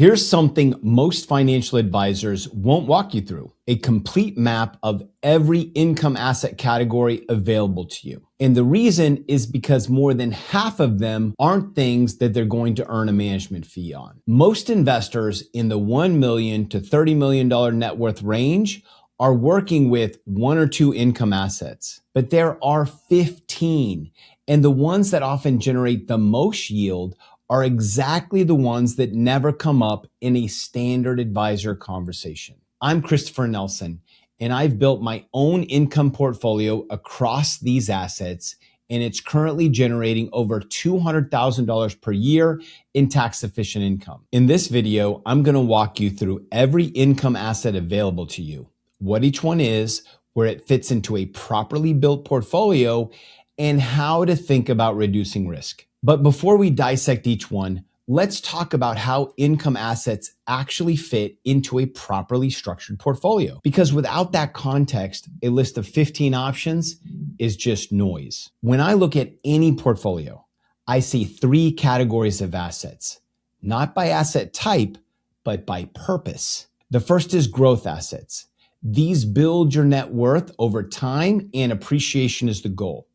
Here's something most financial advisors won't walk you through: a complete map of every income asset category available to you. And the reason is because more than half of them aren't things that they're going to earn a management fee on. Most investors in the $1 million to $30 million net worth range are working with one or two income assets, but there are 15. And the ones that often generate the most yield are exactly the ones that never come up in a standard advisor conversation. I'm Christopher Nelson, and I've built my own income portfolio across these assets, and it's currently generating over $200,000 per year in tax-efficient income. In this video, I'm gonna walk you through every income asset available to you, what each one is, where it fits into a properly built portfolio, and how to think about reducing risk. But before we dissect each one, let's talk about how income assets actually fit into a properly structured portfolio. Because without that context, a list of 15 options is just noise. When I look at any portfolio, I see three categories of assets, not by asset type, but by purpose. The first is growth assets. These build your net worth over time, and appreciation is the goal.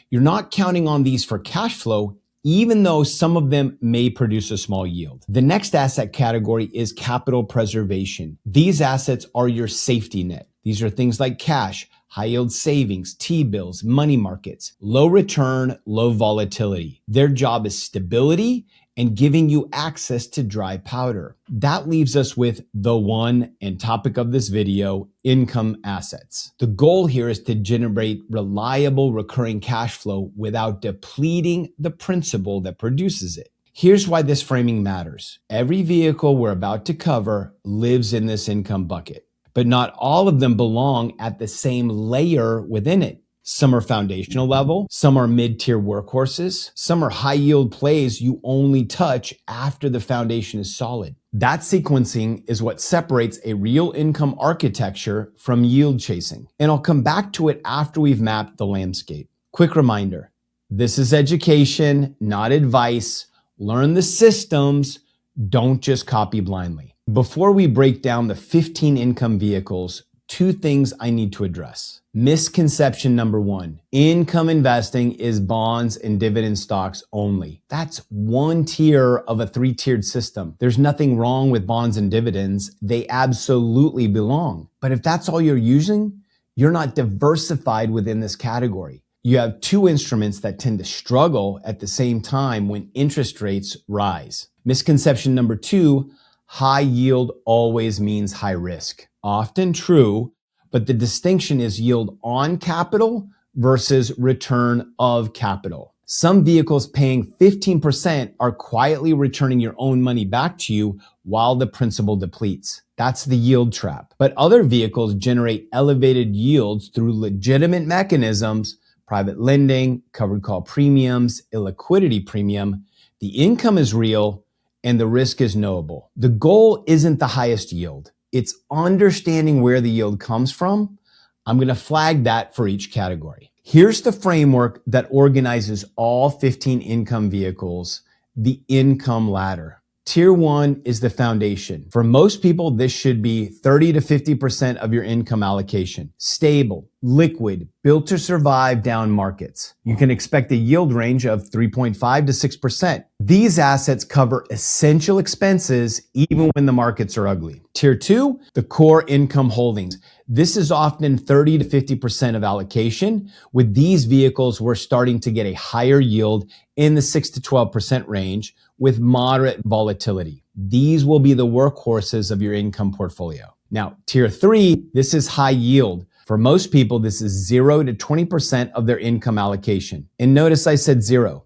You're not counting on these for cash flow, even though some of them may produce a small yield. The next asset category is capital preservation. These assets are your safety net. These are things like cash, high yield savings, T-bills, money markets, low return, low volatility. Their job is stability and giving you access to dry powder. That leaves us with the one and topic of this video, income assets. The goal here is to generate reliable recurring cash flow without depleting the principal that produces it. Here's why this framing matters. Every vehicle we're about to cover lives in this income bucket, but not all of them belong at the same layer within it. Some are foundational level, some are mid-tier workhorses, some are high-yield plays you only touch after the foundation is solid. That sequencing is what separates a real income architecture from yield chasing. And I'll come back to it after we've mapped the landscape. Quick reminder, this is education, not advice. Learn the systems, don't just copy blindly. Before we break down the 15 income vehicles, two things I need to address. Misconception number one, income investing is bonds and dividend stocks only. That's one tier of a three-tiered system. There's nothing wrong with bonds and dividends. They absolutely belong. But if that's all you're using, you're not diversified within this category. You have two instruments that tend to struggle at the same time when interest rates rise. Misconception number two, high yield always means high risk. Often true, but the distinction is yield on capital versus return of capital. Some vehicles paying 15% are quietly returning your own money back to you while the principal depletes. That's the yield trap. But other vehicles generate elevated yields through legitimate mechanisms, private lending, covered call premiums, illiquidity premium. The income is real and the risk is knowable. The goal isn't the highest yield. It's understanding where the yield comes from. I'm going to flag that for each category. Here's the framework that organizes all 15 income vehicles, the income ladder. Tier one is the foundation. For most people, this should be 30 to 50% of your income allocation. Stable, liquid, built to survive down markets. You can expect a yield range of 3.5 to 6%. These assets cover essential expenses even when the markets are ugly. Tier two, the core income holdings. This is often 30 to 50% of allocation. With these vehicles, we're starting to get a higher yield in the 6 to 12% range with moderate volatility. These will be the workhorses of your income portfolio. Now, tier three, this is high yield. For most people, this is 0 to 20% of their income allocation. And notice I said 0.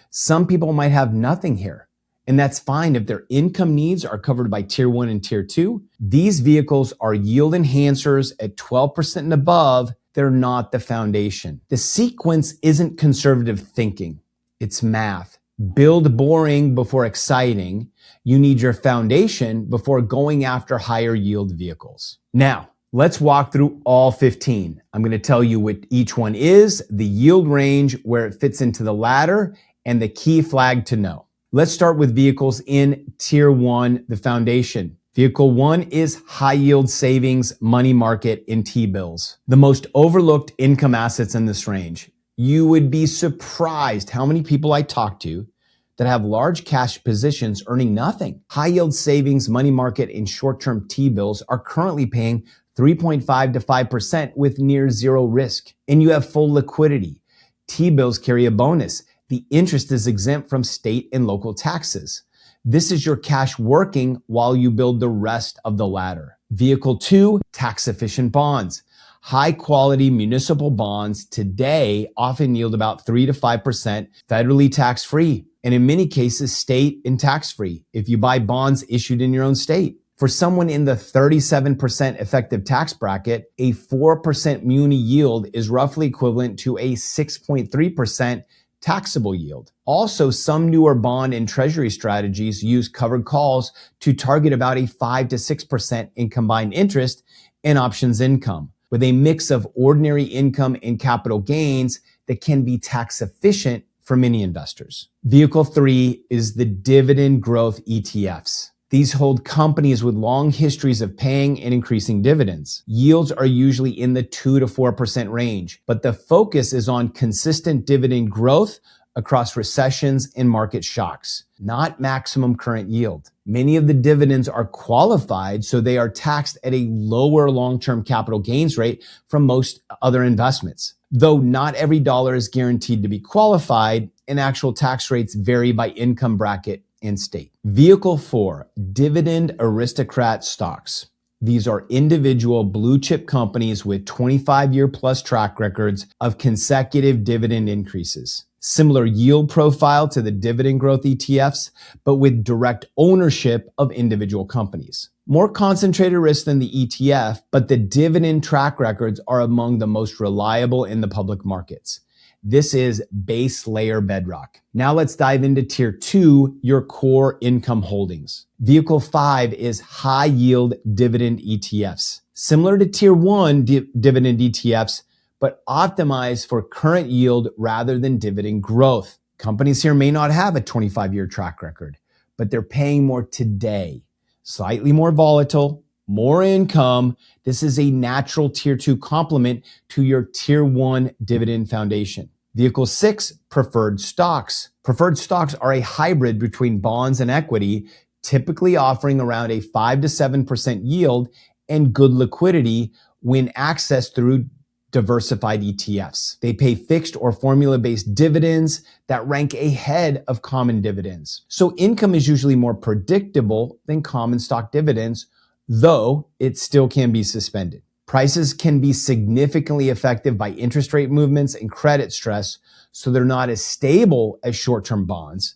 Some people might have nothing here, and that's fine if their income needs are covered by tier one and tier two. These vehicles are yield enhancers at 12% and above. They're not the foundation. The sequence isn't conservative thinking. It's math. Build boring before exciting. You need your foundation before going after higher yield vehicles. Now, let's walk through all 15. I'm going to tell you what each one is, the yield range, where it fits into the ladder, and the key flag to know. Let's start with vehicles in tier one, the foundation. Vehicle one is high yield savings, money market, and T-bills. The most overlooked income assets in this range. You would be surprised how many people I talk to that have large cash positions earning nothing. High yield savings, money market, and short-term T-bills are currently paying 3.5 to 5% with near zero risk. And you have full liquidity. T-bills carry a bonus. The interest is exempt from state and local taxes. This is your cash working while you build the rest of the ladder. Vehicle two, tax efficient bonds. High quality municipal bonds today often yield about 3 to 5% federally tax free, and in many cases state and tax free if you buy bonds issued in your own state. For someone in the 37% effective tax bracket, a 4% muni yield is roughly equivalent to a 6.3% taxable yield. Also, some newer bond and treasury strategies use covered calls to target about a 5 to 6% in combined interest and options income, with a mix of ordinary income and capital gains that can be tax efficient for many investors. Vehicle three is the dividend growth ETFs. These hold companies with long histories of paying and increasing dividends. Yields are usually in the 2 to 4% range, but the focus is on consistent dividend growth across recessions and market shocks, not maximum current yield. Many of the dividends are qualified, so they are taxed at a lower long-term capital gains rate from most other investments. Though not every dollar is guaranteed to be qualified, and actual tax rates vary by income bracket and state. Vehicle four, dividend aristocrat stocks. These are individual blue chip companies with 25-year plus track records of consecutive dividend increases. Similar yield profile to the dividend growth ETFs, but with direct ownership of individual companies. More concentrated risk than the ETF, but the dividend track records are among the most reliable in the public markets. This is base layer bedrock. Now let's dive into tier two, your core income holdings. Vehicle five is high yield dividend ETFs. Similar to tier one dividend ETFs, but optimized for current yield rather than dividend growth. Companies here may not have a 25-year track record, but they're paying more today. Slightly more volatile, more income. This is a natural tier two complement to your tier one dividend foundation. Vehicle six, preferred stocks. Preferred stocks are a hybrid between bonds and equity, typically offering around a 5 to 7% yield and good liquidity when accessed through diversified ETFs. They pay fixed or formula-based dividends that rank ahead of common dividends. So income is usually more predictable than common stock dividends, though it still can be suspended. Prices can be significantly affected by interest rate movements and credit stress, so they're not as stable as short-term bonds,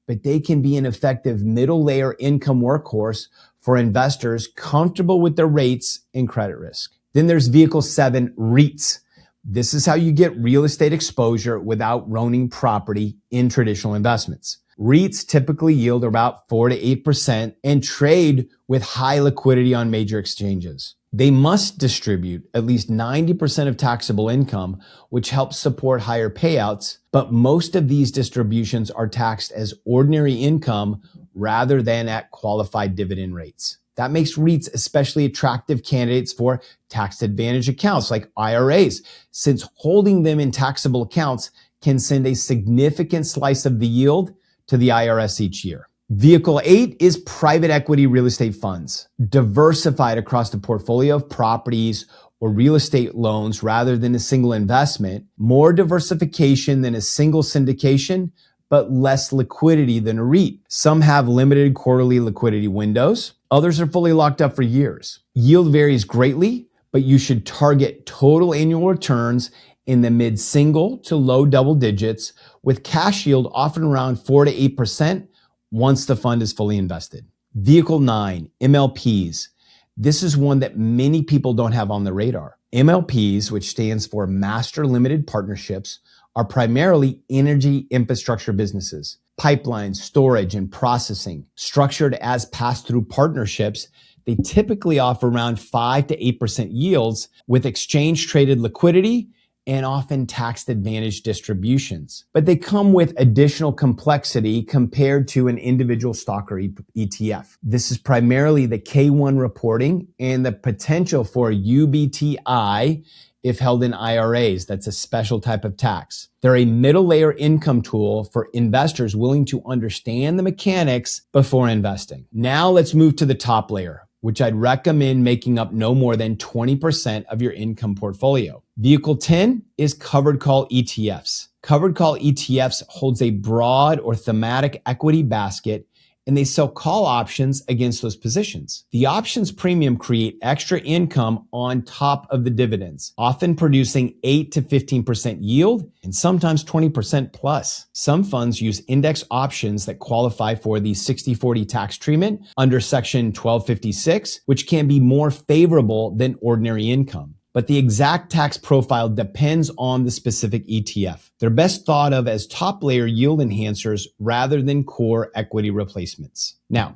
but they can be an effective middle layer income workhorse for investors comfortable with their rates and credit risk. Then there's vehicle seven, REITs. This is how you get real estate exposure without owning property in traditional investments. REITs typically yield about 4 to 8% and trade with high liquidity on major exchanges. They must distribute at least 90% of taxable income, which helps support higher payouts, but most of these distributions are taxed as ordinary income rather than at qualified dividend rates. That makes REITs especially attractive candidates for tax advantage accounts like IRAs, since holding them in taxable accounts can send a significant slice of the yield to the IRS each year. Vehicle 8 is private equity real estate funds, diversified across the portfolio of properties or real estate loans rather than a single investment, more diversification than a single syndication, but less liquidity than a REIT. Some have limited quarterly liquidity windows. Others are fully locked up for years. Yield varies greatly, but you should target total annual returns in the mid-single to low double digits, with cash yield often around 4 to 8% once the fund is fully invested. Vehicle 9, MLPs. This is one that many people don't have on the radar. MLPs, which stands for Master Limited Partnerships, are primarily energy infrastructure businesses. Pipelines, storage, and processing. Structured as pass-through partnerships, they typically offer around 5 to 8% yields with exchange-traded liquidity and often tax-advantaged distributions. But they come with additional complexity compared to an individual stock or ETF. This is primarily the K1 reporting and the potential for UBTI if held in IRAs. That's a special type of tax. They're a middle layer income tool for investors willing to understand the mechanics before investing. Now let's move to the top layer, which I'd recommend making up no more than 20% of your income portfolio. Vehicle 10 is covered call ETFs. Covered call ETFs holds a broad or thematic equity basket, and they sell call options against those positions. The options premium create extra income on top of the dividends, often producing 8 to 15% yield and sometimes 20% plus. Some funds use index options that qualify for the 60/40 tax treatment under Section 1256, which can be more favorable than ordinary income. But the exact tax profile depends on the specific ETF. They're best thought of as top layer yield enhancers rather than core equity replacements. Now,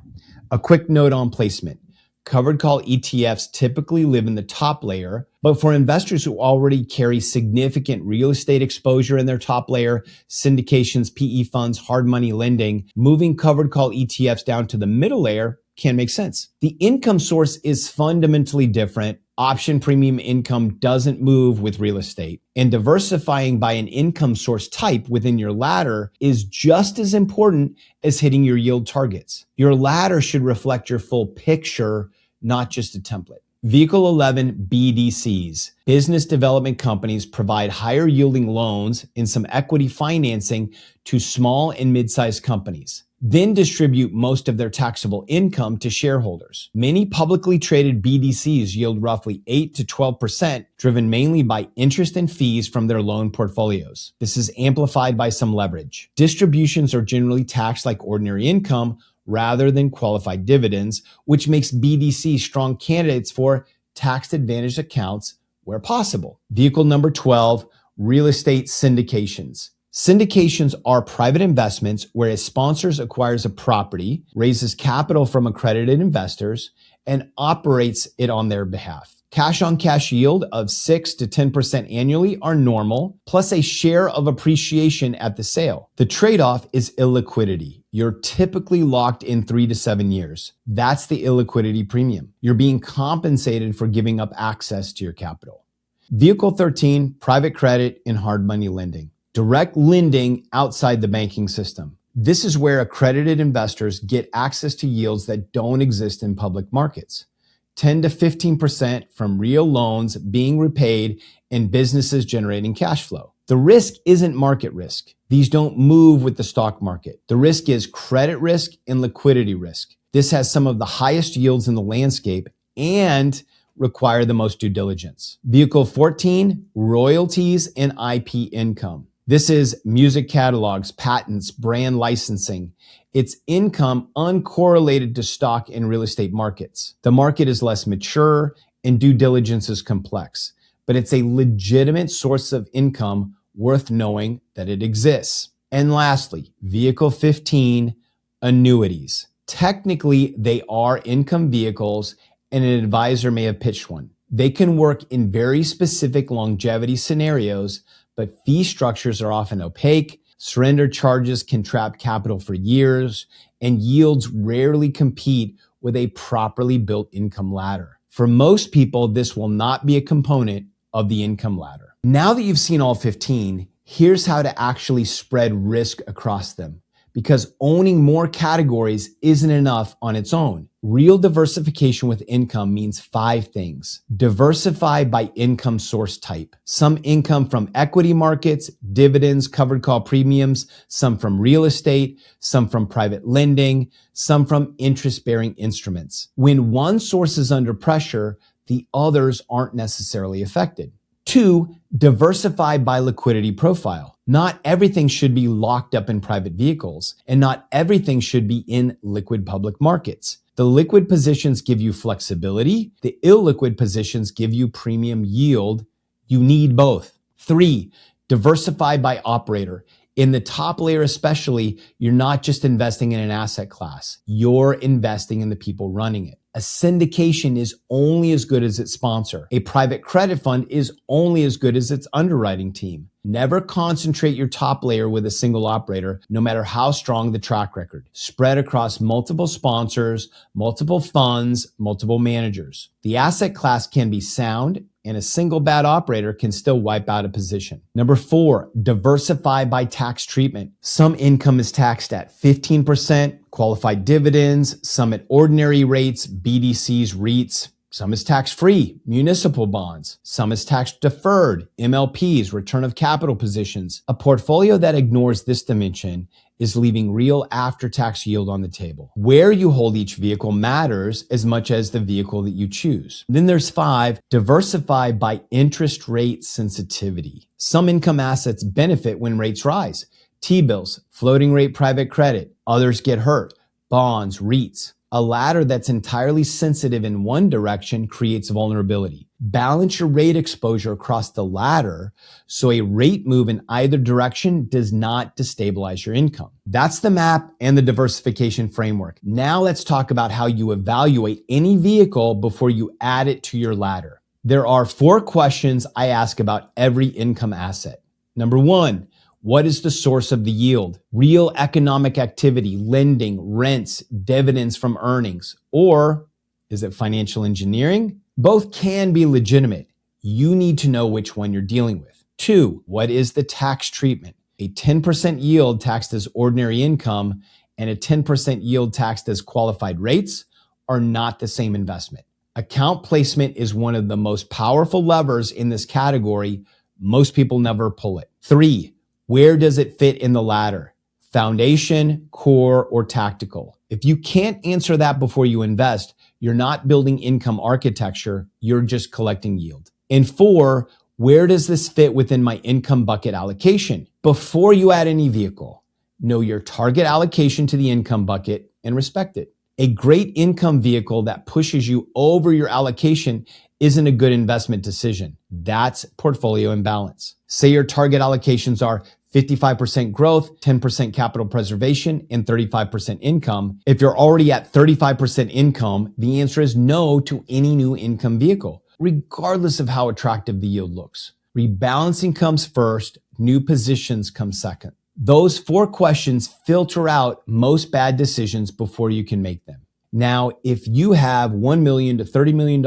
a quick note on placement. Covered call ETFs typically live in the top layer, but for investors who already carry significant real estate exposure in their top layer, syndications, PE funds, hard money lending, moving covered call ETFs down to the middle layer can make sense. The income source is fundamentally different. Option premium income doesn't move with real estate, and diversifying by an income source type within your ladder is just as important as hitting your yield targets. Your ladder should reflect your full picture, not just a template. Vehicle 11, BDCs. Business development companies provide higher yielding loans and some equity financing to small and mid-sized companies, then distribute most of their taxable income to shareholders. Many publicly traded BDCs yield roughly 8 to 12%, driven mainly by interest and fees from their loan portfolios. This is amplified by some leverage. Distributions are generally taxed like ordinary income rather than qualified dividends, which makes BDCs strong candidates for tax-advantaged accounts where possible. Vehicle number 12, real estate syndications. Syndications are private investments where a sponsor acquires a property, raises capital from accredited investors, and operates it on their behalf. Cash on cash yield of 6 to 10% annually are normal, plus a share of appreciation at the sale. The trade-off is illiquidity. You're typically locked in 3 to 7 years. That's the illiquidity premium. You're being compensated for giving up access to your capital. Vehicle 13, private credit and hard money lending. Direct lending outside the banking system. This is where accredited investors get access to yields that don't exist in public markets. 10 to 15% from real loans being repaid and businesses generating cash flow. The risk isn't market risk. These don't move with the stock market. The risk is credit risk and liquidity risk. This has some of the highest yields in the landscape and require the most due diligence. Vehicle 14, royalties and IP income. This is music catalogs, patents, brand licensing. It's income uncorrelated to stock and real estate markets. The market is less mature and due diligence is complex, but it's a legitimate source of income worth knowing that it exists. And lastly, vehicle 15, annuities. Technically, they are income vehicles and an advisor may have pitched one. They can work in very specific longevity scenarios, but fee structures are often opaque, surrender charges can trap capital for years, and yields rarely compete with a properly built income ladder. For most people, this will not be a component of the income ladder. Now that you've seen all 15, here's how to actually spread risk across them, because owning more categories isn't enough on its own. Real diversification with income means 5 things. Diversify by income source type. Some income from equity markets, dividends, covered call premiums, some from real estate, some from private lending, some from interest-bearing instruments. When one source is under pressure, the others aren't necessarily affected. 2, diversify by liquidity profile. Not everything should be locked up in private vehicles, and not everything should be in liquid public markets. The liquid positions give you flexibility. The illiquid positions give you premium yield. You need both. 3, diversify by operator. In the top layer especially, you're not just investing in an asset class. You're investing in the people running it. A syndication is only as good as its sponsor. A private credit fund is only as good as its underwriting team. Never concentrate your top layer with a single operator, no matter how strong the track record. Spread across multiple sponsors, multiple funds, multiple managers. The asset class can be sound, and a single bad operator can still wipe out a position. Number 4, diversify by tax treatment. Some income is taxed at 15%, qualified dividends, some at ordinary rates, BDCs, REITs. Some is tax-free, municipal bonds. Some is tax-deferred, MLPs, return of capital positions. A portfolio that ignores this dimension is leaving real after-tax yield on the table. Where you hold each vehicle matters as much as the vehicle that you choose. Then there's 5, diversify by interest rate sensitivity. Some income assets benefit when rates rise. T-bills, floating rate private credit. Others get hurt. Bonds, REITs. A ladder that's entirely sensitive in one direction creates vulnerability. Balance your rate exposure across the ladder so a rate move in either direction does not destabilize your income. That's the map and the diversification framework. Now let's talk about how you evaluate any vehicle before you add it to your ladder. There are 4 questions I ask about every income asset. Number 1, what is the source of the yield? Real economic activity, lending, rents, dividends from earnings, or is it financial engineering? Both can be legitimate. You need to know which one you're dealing with. 2, what is the tax treatment? A 10% yield taxed as ordinary income and a 10% yield taxed as qualified rates are not the same investment. Account placement is one of the most powerful levers in this category. Most people never pull it. 3, where does it fit in the ladder? Foundation, core, or tactical? If you can't answer that before you invest, you're not building income architecture, you're just collecting yield. And 4, where does this fit within my income bucket allocation? Before you add any vehicle, know your target allocation to the income bucket and respect it. A great income vehicle that pushes you over your allocation isn't a good investment decision. That's portfolio imbalance. Say your target allocations are 55% growth, 10% capital preservation, and 35% income. If you're already at 35% income, the answer is no to any new income vehicle, regardless of how attractive the yield looks. Rebalancing comes first, new positions come second. Those 4 questions filter out most bad decisions before you can make them. Now, if you have $1 million to $30 million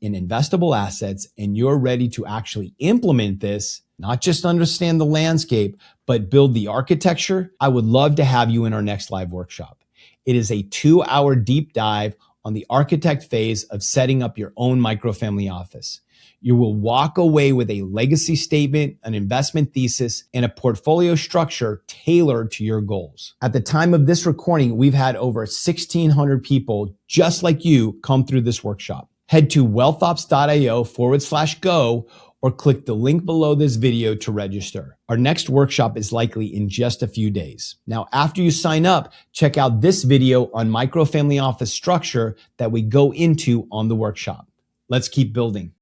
in investable assets and you're ready to actually implement this, not just understand the landscape, but build the architecture, I would love to have you in our next live workshop. It is a 2-hour deep dive on the architect phase of setting up your own microfamily office. You will walk away with a legacy statement, an investment thesis, and a portfolio structure tailored to your goals. At the time of this recording, we've had over 1,600 people just like you come through this workshop. Head to wealthops.io/go or click the link below this video to register. Our next workshop is likely in just a few days. Now, after you sign up, check out this video on microfamily office structure that we go into on the workshop. Let's keep building.